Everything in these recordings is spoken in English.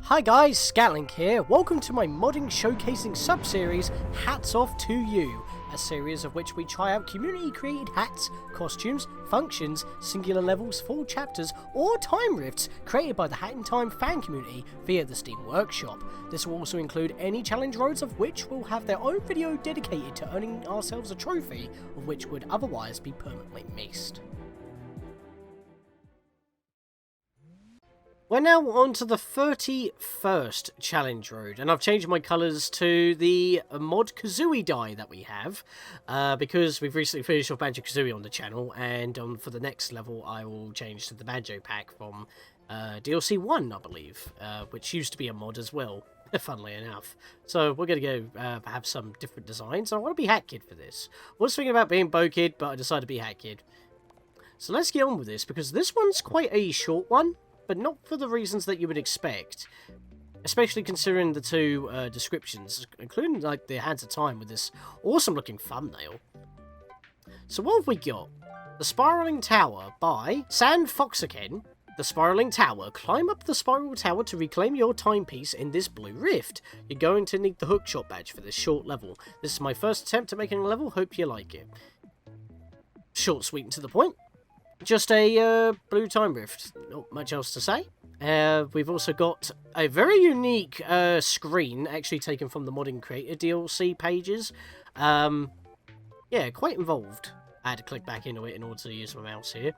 Hi guys, Scatlink here. Welcome to my modding showcasing sub-series, Hats Off to You, a series of which we try out community-created hats, costumes, functions, singular levels, full chapters, or time rifts created by the Hat in Time fan community via the Steam Workshop. This will also include any challenge roads of which will have their own video dedicated to earning ourselves a trophy, of which would otherwise be permanently missed. We're now on to the 31st challenge road, and I've changed my colours to the Mod Kazooie die that we have, because we've recently finished off Banjo-Kazooie on the channel, and for the next level I will change to the Banjo pack from DLC 1, I believe, which used to be a mod as well, funnily enough. So we're going to go have some different designs. I want to be Hat Kid for this. I was thinking about being Bo Kid, but I decided to be Hat Kid. So let's get on with this, because this one's quite a short one, but not for the reasons that you would expect, especially considering the two descriptions, including like the Hands of Time with this awesome looking thumbnail. So what have we got? The Spiraling Tower by San Foxaken. The Spiraling Tower. Climb up the Spiral Tower to reclaim your timepiece in this blue rift. You're going to need the hookshot badge for this short level. This is my first attempt at making a level, hope you like it. Short, sweet and to the point. Just a blue time rift. Not much else to say. We've also got a very unique screen, actually taken from the Modding Creator DLC pages. Yeah, quite involved. I had to click back into it in order to use my mouse here.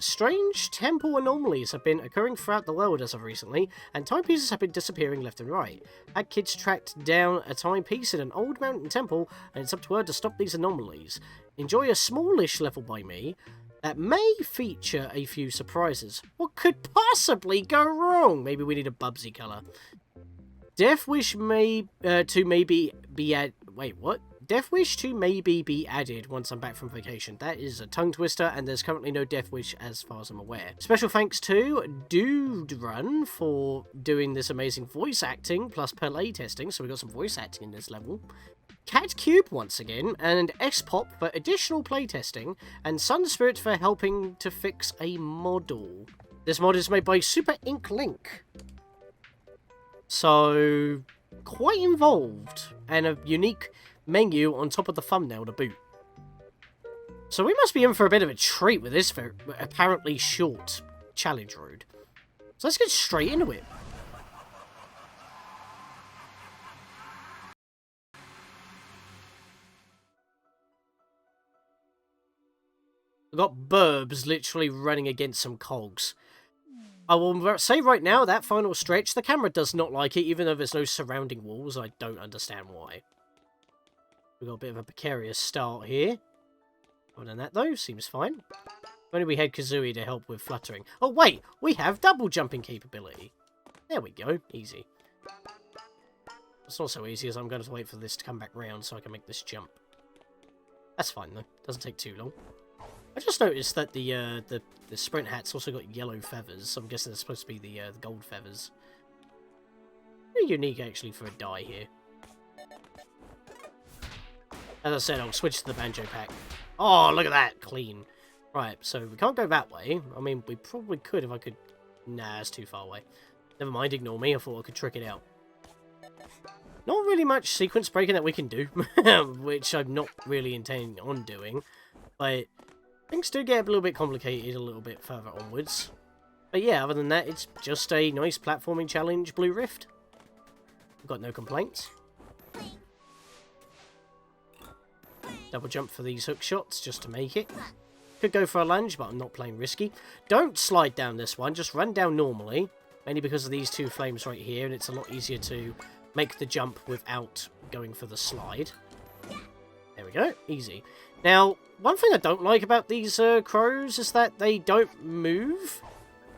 Strange temple anomalies have been occurring throughout the world as of recently, and timepieces have been disappearing left and right. Had kids tracked down a timepiece in an old mountain temple, and it's up to her to stop these anomalies. Enjoy a smallish level by me that may feature a few surprises. What could possibly go wrong? Maybe we need a Bubsy colour. Death Wish may to maybe be add. Wait, what? Death Wish to maybe be added once I'm back from vacation. That is a tongue twister, and there's currently no Death Wish as far as I'm aware. Special thanks to Dude Run for doing this amazing voice acting plus play testing. So we got some voice acting in this level. Cat Cube once again, and S-Pop for additional playtesting, and Sun Spirit for helping to fix a model. This mod is made by Super Ink Link. So, quite involved, and a unique menu on top of the thumbnail to boot. So we must be in for a bit of a treat with this very, apparently short challenge road. So let's get straight into it. We've got Burbs literally running against some cogs. I will say right now, that final stretch, the camera does not like it, even though there's no surrounding walls. I don't understand why. We've got a bit of a precarious start here. Other than that, though, seems fine. Only we had Kazooie to help with fluttering. Oh, wait! We have double jumping capability. There we go. Easy. It's not so easy as I'm going to wait for this to come back round so I can make this jump. That's fine, though. Doesn't take too long. I just noticed that the sprint hat's also got yellow feathers, so I'm guessing they're supposed to be the gold feathers. Pretty unique, actually, for a die here. As I said, I'll switch to the Banjo pack. Oh, look at that! Clean. Right, so we can't go that way. I mean, we probably could if I could... Nah, it's too far away. Never mind, ignore me. I thought I could trick it out. Not really much sequence breaking that we can do, which I'm not really intending on doing. But things do get a little bit complicated a little bit further onwards. But yeah, other than that, it's just a nice platforming challenge, Blue Rift. I've got no complaints. Double jump for these hook shots just to make it. Could go for a lunge, but I'm not playing risky. Don't slide down this one, just run down normally. Mainly because of these two flames right here, and it's a lot easier to make the jump without going for the slide. There we go, easy. Now, one thing I don't like about these crows is that they don't move,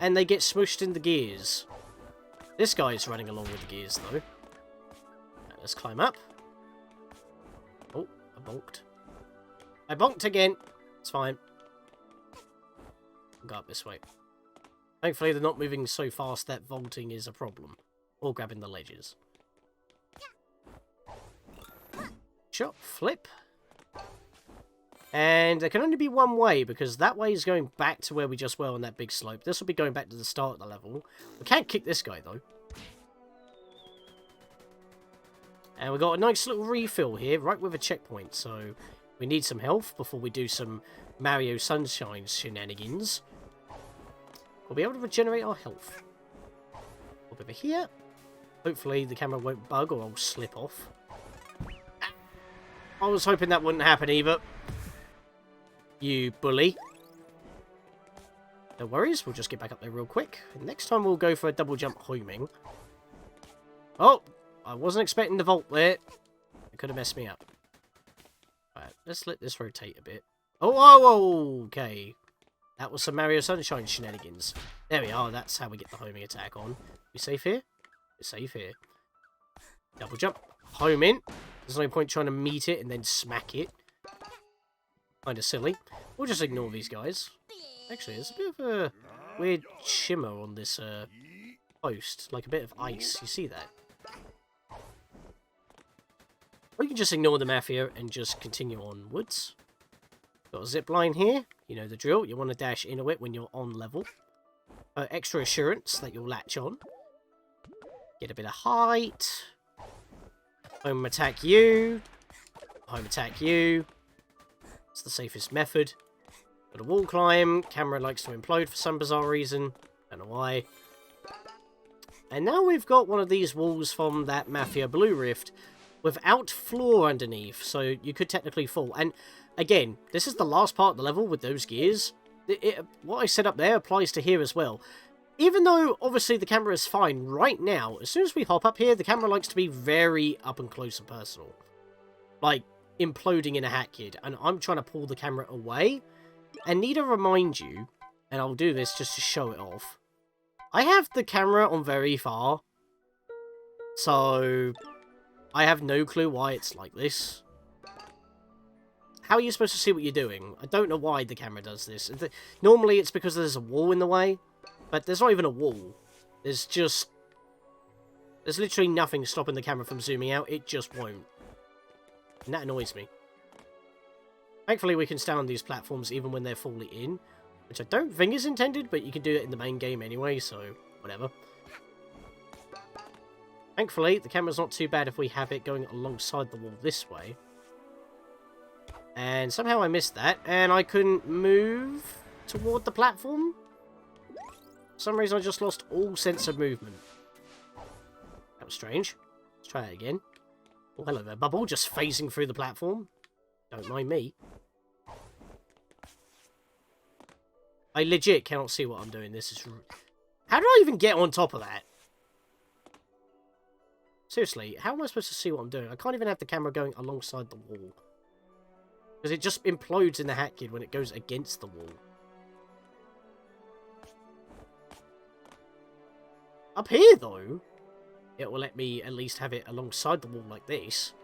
and they get smushed in the gears. This guy's running along with the gears, though. Let's climb up. Oh, I bonked. I bonked again. It's fine. I'll go up this way. Thankfully, they're not moving so fast that vaulting is a problem. Or grabbing the ledges. Chop, flip. And there can only be one way, because that way is going back to where we just were on that big slope. This will be going back to the start of the level. We can't kick this guy, though. And we've got a nice little refill here, right with a checkpoint. So we need some health before we do some Mario Sunshine shenanigans. We'll be able to regenerate our health. Pop over here. Hopefully the camera won't bug or I'll slip off. I was hoping that wouldn't happen either. You bully. No worries, we'll just get back up there real quick. Next time we'll go for a double jump homing. Oh, I wasn't expecting the vault there. It could have messed me up. Alright, let's let this rotate a bit. Oh, okay. That was some Mario Sunshine shenanigans. There we are, that's how we get the homing attack on. We safe here? We're safe here. Double jump. Home in. There's no point trying to meet it and then smack it. Kinda silly. We'll just ignore these guys. Actually, there's a bit of a weird shimmer on this post. Like a bit of ice. You see that? Or you can just ignore the Mafia and just continue onwards. Got a zip line here. You know the drill. You want to dash into it when you're on level. Extra assurance that you'll latch on. Get a bit of height. Home attack you. Home attack you. It's the safest method. Got a wall climb. Camera likes to implode for some bizarre reason. Don't know why. And now we've got one of these walls from that Mafia Blue Rift without floor underneath, so you could technically fall. And again, this is the last part of the level with those gears. What I set up there applies to here as well. Even though, obviously, the camera is fine right now, as soon as we hop up here, the camera likes to be very up and close and personal. Like, imploding in a hat kid. And I'm trying to pull the camera away. And need to remind you, and I'll do this just to show it off, I have the camera on very far. So, I have no clue why it's like this. How are you supposed to see what you're doing? I don't know why the camera does this. Normally it's because there's a wall in the way. But there's not even a wall. There's literally nothing stopping the camera from zooming out. It just won't. And that annoys me. Thankfully we can stand on these platforms even when they're fully in. Which I don't think is intended, but you can do it in the main game anyway, so whatever. Thankfully, the camera's not too bad if we have it going alongside the wall this way. And somehow I missed that, and I couldn't move toward the platform. For some reason I just lost all sense of movement. That was strange. Let's try it again. Oh, hello there, Bubble, just phasing through the platform. Don't mind me. I legit cannot see what I'm doing. This is... How did I even get on top of that? Seriously, how am I supposed to see what I'm doing? I can't even have the camera going alongside the wall. Because it just implodes in the hat kid when it goes against the wall. Up here, though, it will let me at least have it alongside the wall like this.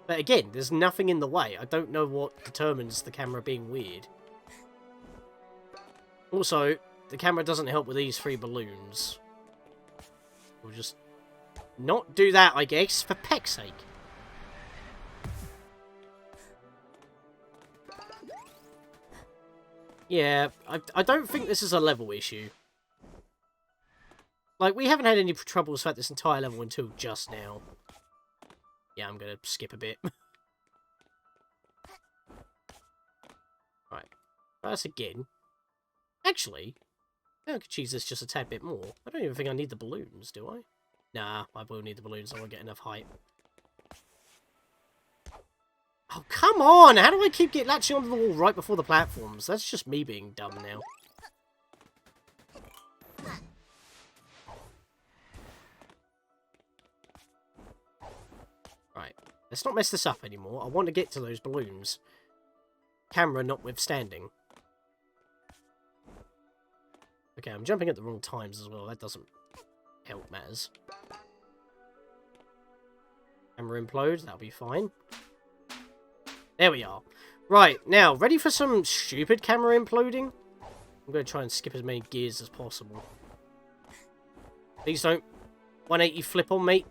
But again, there's nothing in the way. I don't know what determines the camera being weird. Also, the camera doesn't help with these 3 balloons. We'll just not do that, I guess, for peck's sake. Yeah, I don't think this is a level issue. Like, we haven't had any troubles throughout this entire level until just now. Yeah, I'm gonna skip a bit. Right. That's again. Actually, I could cheese this just a tad bit more. I don't even think I need the balloons, do I? Nah, I will need the balloons. I won't get enough height. Oh, come on! How do I keep latching onto the wall right before the platforms? That's just me being dumb now. Right, let's not mess this up anymore. I want to get to those balloons. Camera notwithstanding. Okay, I'm jumping at the wrong times as well. That doesn't help matters. Camera implode, that'll be fine. There we are. Right, now, ready for some stupid camera imploding? I'm going to try and skip as many gears as possible. Please don't 180 flip on me.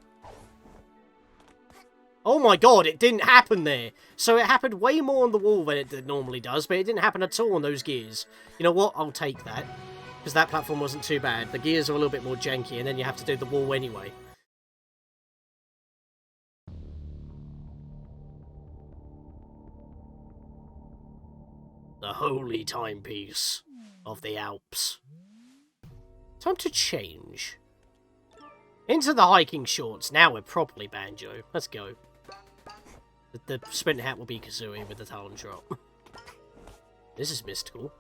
Oh my god, it didn't happen there. So it happened way more on the wall than it normally does, but it didn't happen at all on those gears. You know what? I'll take that. Because that platform wasn't too bad. The gears are a little bit more janky, and then you have to do the wall anyway. The holy timepiece of the Alps. Time to change. Into the hiking shorts. Now we're properly Banjo. Let's go. The sprint hat will be Kazooie with the talon drop. This is mystical.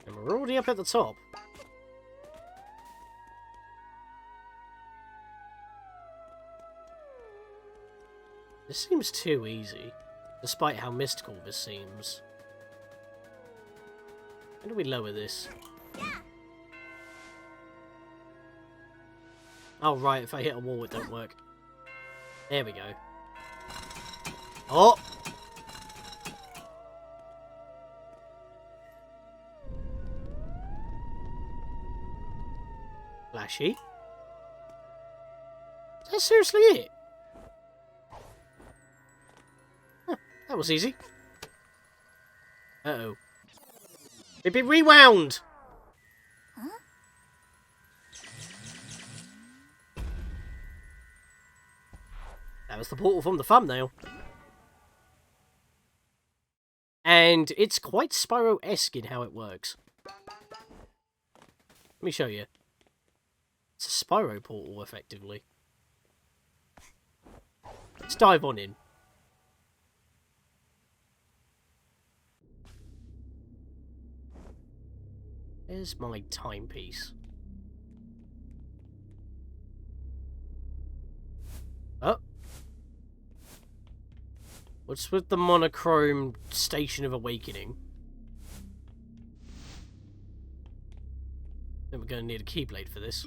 And we're already up at the top. This seems too easy, despite how mystical this seems. How do we lower this? Oh, right, if I hit a wall, it don't work. There we go. Oh! Flashy. Is that seriously it? Huh, that was easy. Uh-oh. We've been rewound! Huh? That was the portal from the thumbnail. And it's quite Spyro-esque in how it works. Let me show you. It's a Spyro portal, effectively. Let's dive on in. There's my timepiece. Oh. What's with the monochrome Station of Awakening? Then we're going to need a Keyblade for this.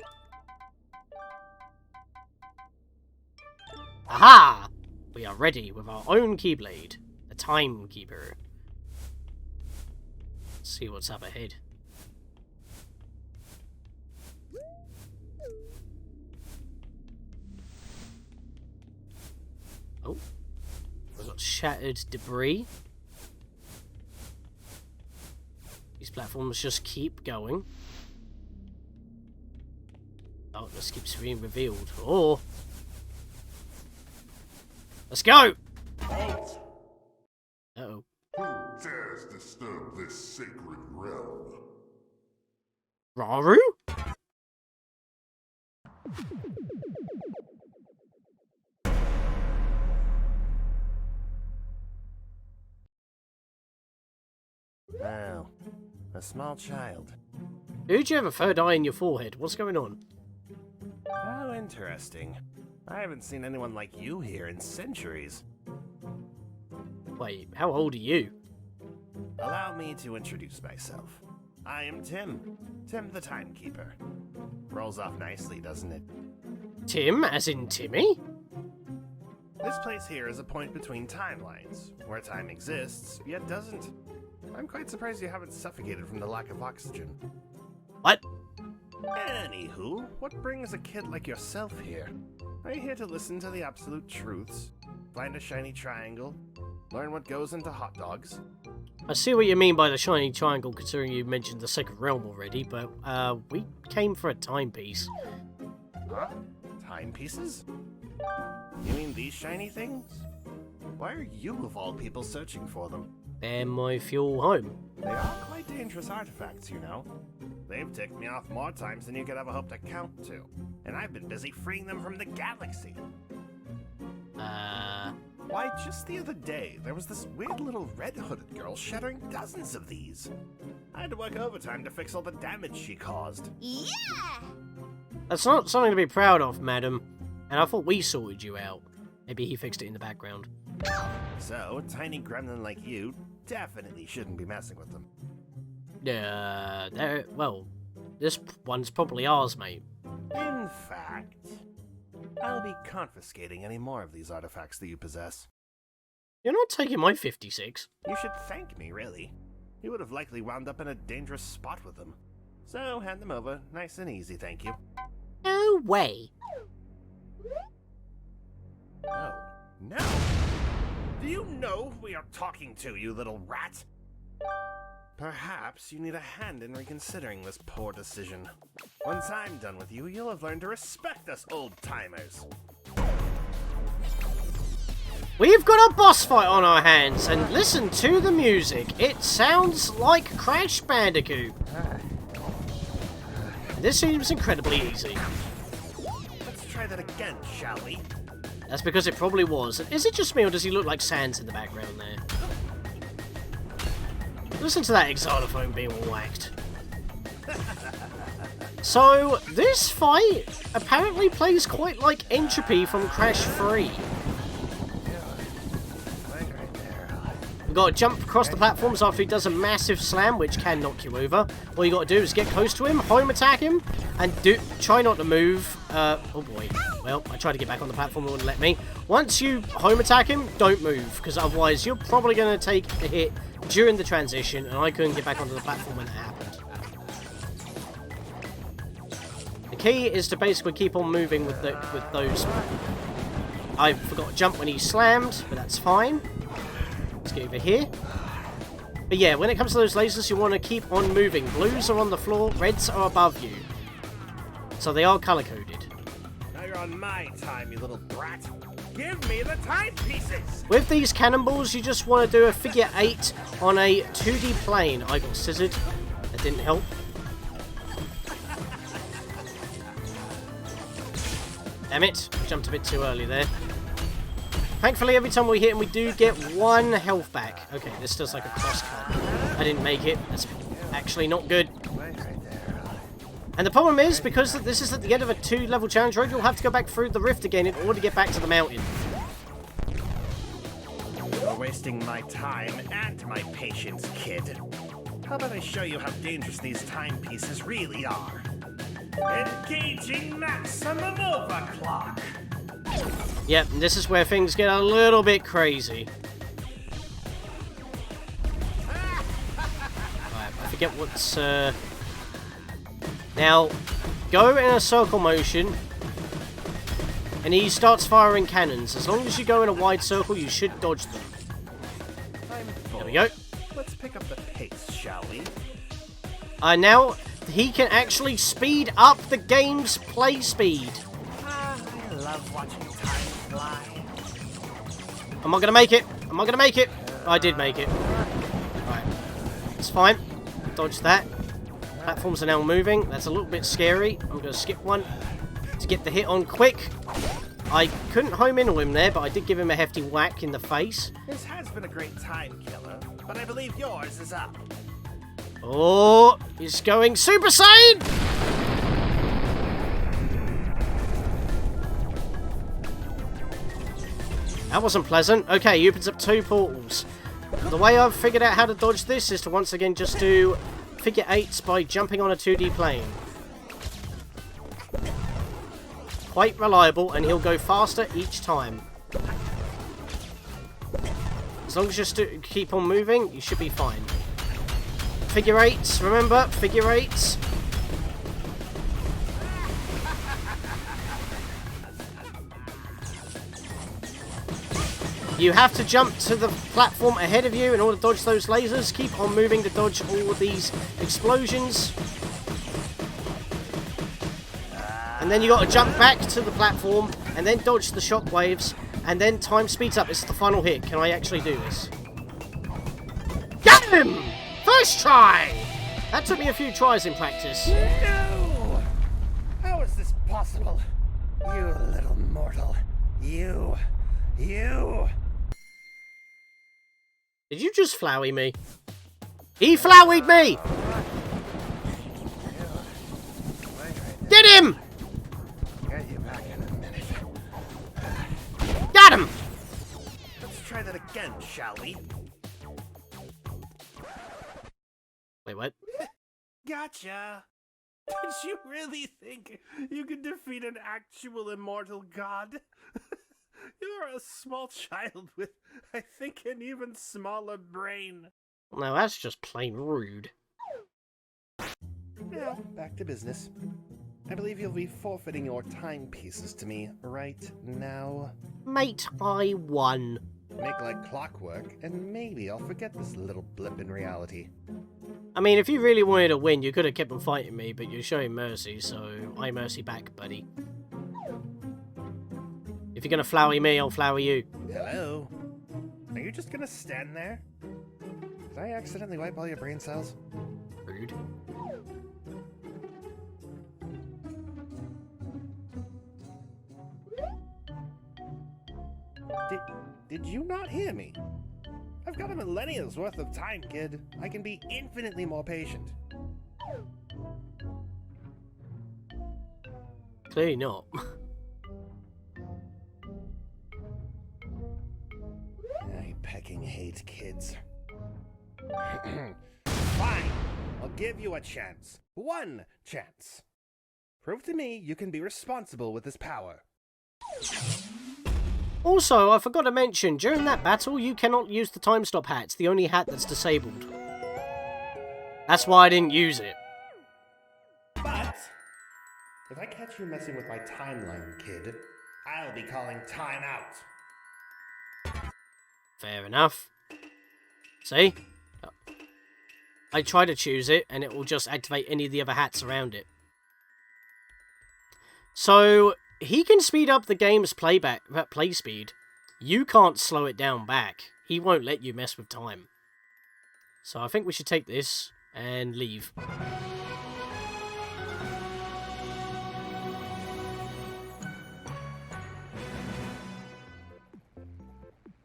Aha! We are ready with our own Keyblade. The Timekeeper. Let's see what's up ahead. Oh. We've got shattered debris. These platforms just keep going. Darkness keeps being revealed. Oh! Let's go! Uh-oh. Who dares disturb this sacred realm? Raru? Wow, a small child. Dude, you have a third eye in your forehead. What's going on? How interesting. I haven't seen anyone like you here in centuries. Wait, how old are you? Allow me to introduce myself. I am Tim. Tim the Timekeeper. Rolls off nicely, doesn't it? Tim, as in Timmy? This place here is a point between timelines, where time exists, yet doesn't. I'm quite surprised you haven't suffocated from the lack of oxygen. What? Anywho, what brings a kid like yourself here? Are you here to listen to the absolute truths? Find a shiny triangle? Learn what goes into hot dogs? I see what you mean by the shiny triangle, considering you mentioned the second realm already, but, we came for a timepiece. Huh? Timepieces? You mean these shiny things? Why are you, of all people, searching for them? They're my fuel home. They are quite dangerous artifacts, you know. They've ticked me off more times than you could ever hope to count to. And I've been busy freeing them from the galaxy. Why, just the other day, there was this weird little red-hooded girl shattering dozens of these. I had to work overtime to fix all the damage she caused. Yeah! That's not something to be proud of, madam. And I thought we sorted you out. Maybe he fixed it in the background. So, a tiny gremlin like you definitely shouldn't be messing with them. Well, this one's probably ours, mate. In fact, I'll be confiscating any more of these artifacts that you possess. You're not taking my 56. You should thank me, really. You would have likely wound up in a dangerous spot with them. So hand them over, nice and easy, thank you. No way. No. No! Do you know who we are talking to, you little rat? Perhaps you need a hand in reconsidering this poor decision. Once I'm done with you, you'll have learned to respect us old-timers. We've got a boss fight on our hands, and listen to the music. It sounds like Crash Bandicoot. This seems incredibly easy. Let's try that again, shall we? That's because it probably was. Is it just me, or does he look like Sans in the background there? Listen to that xylophone being whacked. So, this fight apparently plays quite like N.Tropy from Crash 3. We've got to jump across the platforms after he does a massive slam, which can knock you over. All you got to do is get close to him, home attack him, and try not to move. Oh boy. Well, I tried to get back on the platform, it wouldn't let me. Once you home attack him, don't move, because otherwise you're probably going to take a hit during the transition, and I couldn't get back onto the platform when that happened. The key is to basically keep on moving with those. I forgot to jump when he slammed, but that's fine. Let's get over here. But yeah, when it comes to those lasers, you want to keep on moving. Blues are on the floor, reds are above you. So they are color-coded. Now you're on my time, you little brat. Give me the timepieces! With these cannonballs, you just want to do a figure 8 on a 2D plane. I got scissored. That didn't help. Damn it. Jumped a bit too early there. Thankfully, every time we hit him, we do get 1 health back. Okay, this does like a cross-cut. I didn't make it. That's actually not good. And the problem is, because this is at the end of a 2-level challenge road, you'll have to go back through the rift again in order to get back to the mountain. You're wasting my time and my patience, kid. How about I show you how dangerous these timepieces really are? Engaging maximum overclock! Yep, and this is where things get a little bit crazy. Right, I forget what's... Now, go in a circle motion, and he starts firing cannons. As long as you go in a wide circle, you should dodge them. There we go. Let's pick up the pace, shall we? Now, he can actually speed up the game's play speed. I love watching time fly. Am I going to make it? Am I going to make it? I did make it. Right. It's fine. Dodge that. Platforms are now moving. That's a little bit scary. I'm going to skip one to get the hit on quick. I couldn't home in on him there, but I did give him a hefty whack in the face. This has been a great time killer, but I believe yours is up. Oh, he's going Super Saiyan! That wasn't pleasant. Okay, he opens up 2 portals. The way I've figured out how to dodge this is to once again just do figure 8s by jumping on a 2D plane. Quite reliable, and he'll go faster each time. As long as you keep on moving, you should be fine. Figure 8s, remember? Figure 8s. You have to jump to the platform ahead of you in order to dodge those lasers. Keep on moving to dodge all of these explosions. And then you got to jump back to the platform and then dodge the shockwaves. And then time speeds up. This is the final hit. Can I actually do this? Got him! First try! That took me a few tries in practice. No! How is this possible? You little mortal. You. Did you just flowy me? He flowied me! Get him! Get you back in a minute. Got him! Let's try that again, shall we? Wait, what? Gotcha! Did you really think you could defeat an actual immortal god? You're a small child with, I think, an even smaller brain. No, that's just plain rude. Now, back to business. I believe you'll be forfeiting your timepieces to me right now. Mate, I won. Make like clockwork, and maybe I'll forget this little blip in reality. I mean, if you really wanted to win, you could have kept on fighting me, but you're showing mercy, so I mercy back, buddy. If you're gonna flower me, I'll flower you. Hello? Are you just gonna stand there? Did I accidentally wipe all your brain cells? Rude. Did you not hear me? I've got a millennia's worth of time, kid. I can be infinitely more patient. Clearly not. I pecking hate kids. Fine. I'll give you a chance. One chance. Prove to me you can be responsible with this power. Also, I forgot to mention, during that battle, you cannot use the time stop hat. It's the only hat that's disabled. That's why I didn't use it. But if I catch you messing with my timeline, kid, I'll be calling time out. Fair enough. See? I try to choose it, and it will just activate any of the other hats around it. So, he can speed up the game's play speed. You can't slow it down back. He won't let you mess with time. So I think we should take this and leave.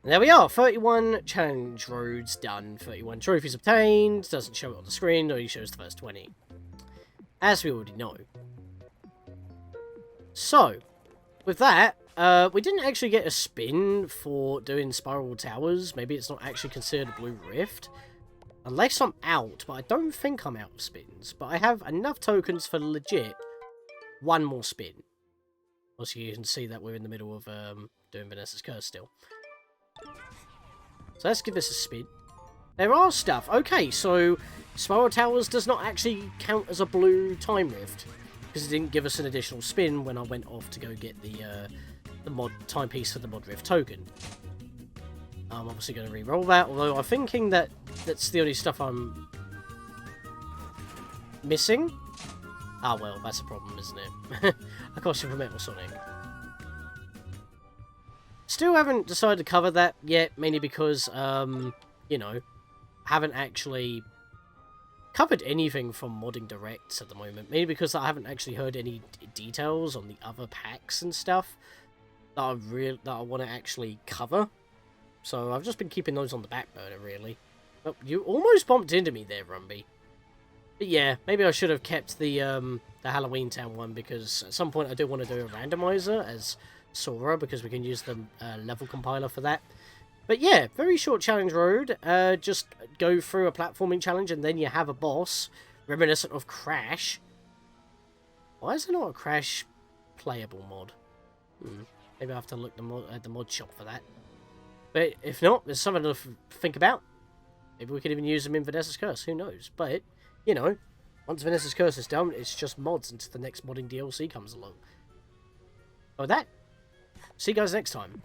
There we are, 31 challenge roads done, 31 trophies obtained, doesn't show it on the screen, only shows the first 20. As we already know. So, with that, we didn't actually get a spin for doing Spiral Towers. Maybe it's not actually considered a Blue Rift. Unless I'm out, but I don't think I'm out of spins. But I have enough tokens for legit one more spin. Also, you can see that we're in the middle of doing Vanessa's Curse still. So let's give this a spin. There are stuff. Okay, so Spiral Towers does not actually count as a blue time rift, because it didn't give us an additional spin when I went off to go get the mod timepiece for the mod rift token. I'm obviously going to re-roll that, although I'm thinking that that's the only stuff I'm missing. Ah, well, that's a problem, isn't it? I cost you for Metal Sonic. Still haven't decided to cover that yet, mainly because, you know, haven't actually covered anything from Modding Directs at the moment. Mainly because I haven't actually heard any details on the other packs and stuff that I want to actually cover. So I've just been keeping those on the back burner, really. Oh, you almost bumped into me there, Rumby. But yeah, maybe I should have kept the Halloween Town one, because at some point I do want to do a randomizer as Sora, because we can use the level compiler for that. But yeah, very short challenge road. Just go through a platforming challenge and then you have a boss reminiscent of Crash. Why is there not a Crash playable mod? Maybe I have to look at the mod shop for that. But if not, there's something to think about. Maybe we could even use them in Vanessa's Curse, who knows. But, you know, once Vanessa's Curse is done, it's just mods until the next modding DLC comes along. With that, see you guys next time.